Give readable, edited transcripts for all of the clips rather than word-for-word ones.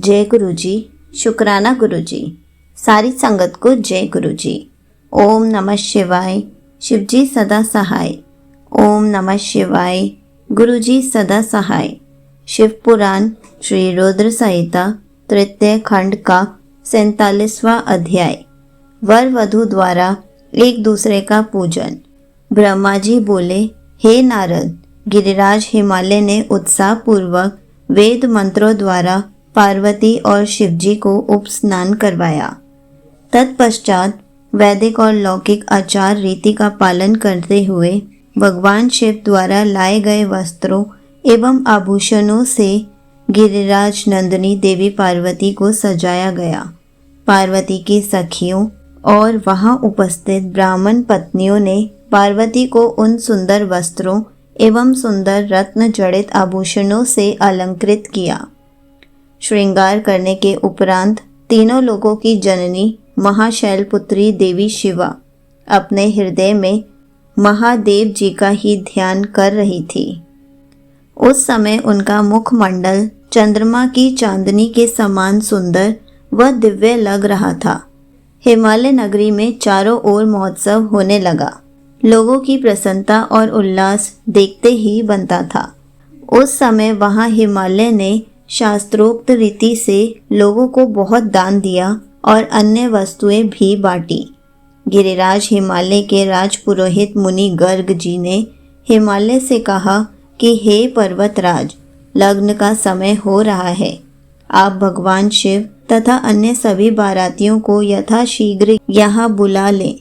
जय गुरु जी। शुक्राना गुरु जी। सारी संगत को जय गुरु जी। ओम नमः शिवाय। शिव जी सदा सहाय। ओम नमः शिवाय। गुरु जी सदा सहाय। शिव पुराण श्री रुद्र संहिता तृतीय खंड का 47वां अध्याय। वर वधु द्वारा एक दूसरे का पूजन। ब्रह्मा जी बोले, हे नारद, गिरिराज हिमालय ने उत्साह पूर्वक वेद मंत्रों द्वारा पार्वती और शिवजी को उपस्नान करवाया। तत्पश्चात वैदिक और लौकिक आचार रीति का पालन करते हुए भगवान शिव द्वारा लाए गए वस्त्रों एवं आभूषणों से गिरिराज नंदिनी देवी पार्वती को सजाया गया। पार्वती की सखियों और वहां उपस्थित ब्राह्मण पत्नियों ने पार्वती को उन सुंदर वस्त्रों एवं सुंदर रत्न जड़ित आभूषणों से अलंकृत किया। श्रृंगार करने के उपरांत तीनों लोगों की जननी महाशैलपुत्री देवी शिवा अपने हृदय में महादेव जी का ही ध्यान कर रही थी। उस समय उनका मुखमंडल चंद्रमा की चांदनी के समान सुंदर व दिव्य लग रहा था। हिमालय नगरी में चारों ओर महोत्सव होने लगा। लोगों की प्रसन्नता और उल्लास देखते ही बनता था। उस समय वहां हिमालय ने शास्त्रोक्त रीति से लोगों को बहुत दान दिया और अन्य वस्तुएं भी बांटी। गिरिराज हिमालय के राजपुरोहित मुनि गर्ग जी ने हिमालय से कहा कि हे पर्वतराज, लग्न का समय हो रहा है। आप भगवान शिव तथा अन्य सभी बारातियों को यथाशीघ्र यहाँ बुला लें।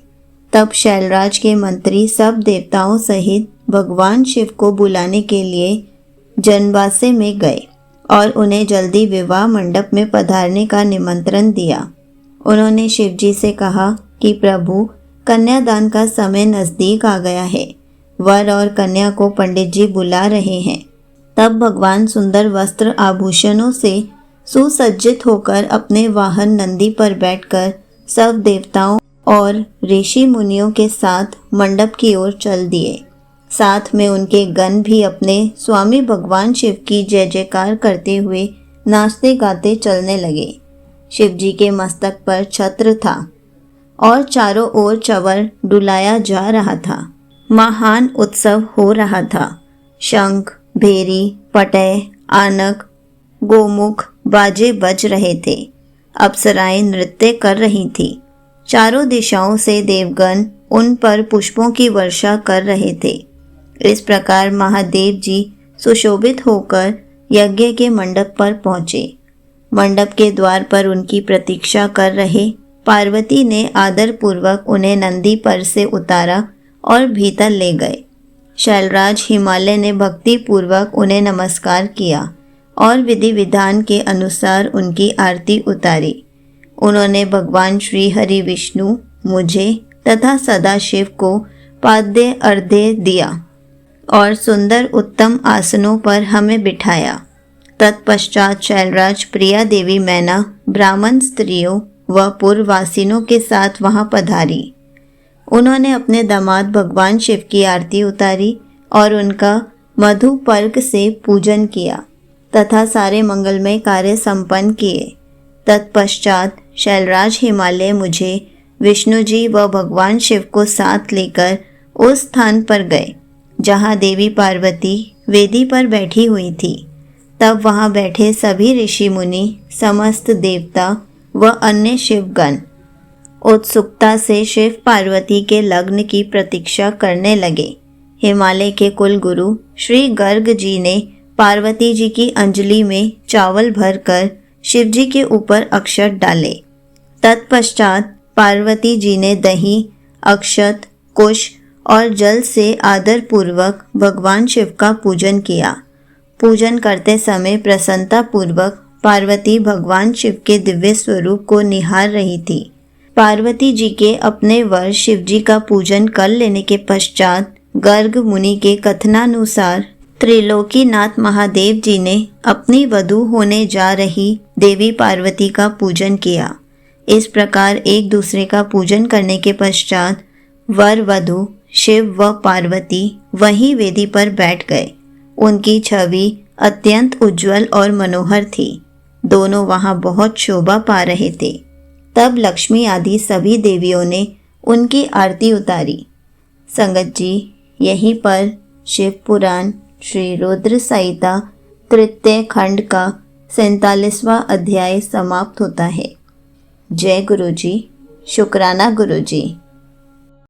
तब शैलराज के मंत्री सब देवताओं सहित भगवान शिव को बुलाने के लिए जनवासे में गए और उन्हें जल्दी विवाह मंडप में पधारने का निमंत्रण दिया। उन्होंने शिव जी से कहा कि प्रभु, कन्यादान का समय नज़दीक आ गया है। वर और कन्या को पंडित जी बुला रहे हैं। तब भगवान सुंदर वस्त्र आभूषणों से सुसज्जित होकर अपने वाहन नंदी पर बैठकर सब देवताओं और ऋषि मुनियों के साथ मंडप की ओर चल दिए। साथ में उनके गण भी अपने स्वामी भगवान शिव की जय जयकार करते हुए नाचते गाते चलने लगे। शिव जी के मस्तक पर छत्र था और चारों ओर चवर डुलाया जा रहा था। महान उत्सव हो रहा था। शंख, भेरी, पटय, आनक, गोमुख बाजे बज रहे थे। अप्सराएं नृत्य कर रही थी। चारों दिशाओं से देवगण उन पर पुष्पों की वर्षा कर रहे थे। इस प्रकार महादेव जी सुशोभित होकर यज्ञ के मंडप पर पहुँचे। मंडप के द्वार पर उनकी प्रतीक्षा कर रहे पार्वती ने आदर पूर्वक उन्हें नंदी पर से उतारा और भीतर ले गए। शैलराज हिमालय ने भक्ति पूर्वक उन्हें नमस्कार किया और विधि विधान के अनुसार उनकी आरती उतारी। उन्होंने भगवान श्री हरि विष्णु, मुझे तथा सदाशिव को पाद्य अर्घ्य दिया और सुंदर उत्तम आसनों पर हमें बिठाया। तत्पश्चात शैलराज प्रिया देवी मैना ब्राह्मण स्त्रियों व पूर्ववासिनों के साथ वहां पधारी। उन्होंने अपने दामाद भगवान शिव की आरती उतारी और उनका मधुपर्क से पूजन किया तथा सारे मंगलमय कार्य संपन्न किए। तत्पश्चात शैलराज हिमालय मुझे विष्णु जी व भगवान शिव को साथ लेकर उस स्थान पर गए जहाँ देवी पार्वती वेदी पर बैठी हुई थी। तब वहाँ बैठे सभी ऋषि मुनि, समस्त देवता व अन्य शिवगण उत्सुकता से शिव पार्वती के लग्न की प्रतीक्षा करने लगे। हिमालय के कुल गुरु श्री गर्ग जी ने पार्वती जी की अंजलि में चावल भरकर शिव जी के ऊपर अक्षत डाले। तत्पश्चात पार्वती जी ने दही, अक्षत, कुश और जल से आदर पूर्वक भगवान शिव का पूजन किया। पूजन करते समय प्रसन्नता पूर्वक पार्वती भगवान शिव के दिव्य स्वरूप को निहार रही थी। पार्वती जी के अपने वर शिव जी का पूजन कर लेने के पश्चात गर्ग मुनि के कथनानुसार त्रिलोकीनाथ महादेव जी ने अपनी वधू होने जा रही देवी पार्वती का पूजन किया। इस प्रकार एक दूसरे का पूजन करने के पश्चात वर वधू शिव व पार्वती वहीं वेदी पर बैठ गए। उनकी छवि अत्यंत उज्जवल और मनोहर थी। दोनों वहाँ बहुत शोभा पा रहे थे। तब लक्ष्मी आदि सभी देवियों ने उनकी आरती उतारी। संगत जी, यहीं पर शिव पुराण श्री रुद्र संहिता तृतीय खंड का 47वां अध्याय समाप्त होता है। जय गुरु जी। शुक्राना गुरु जी।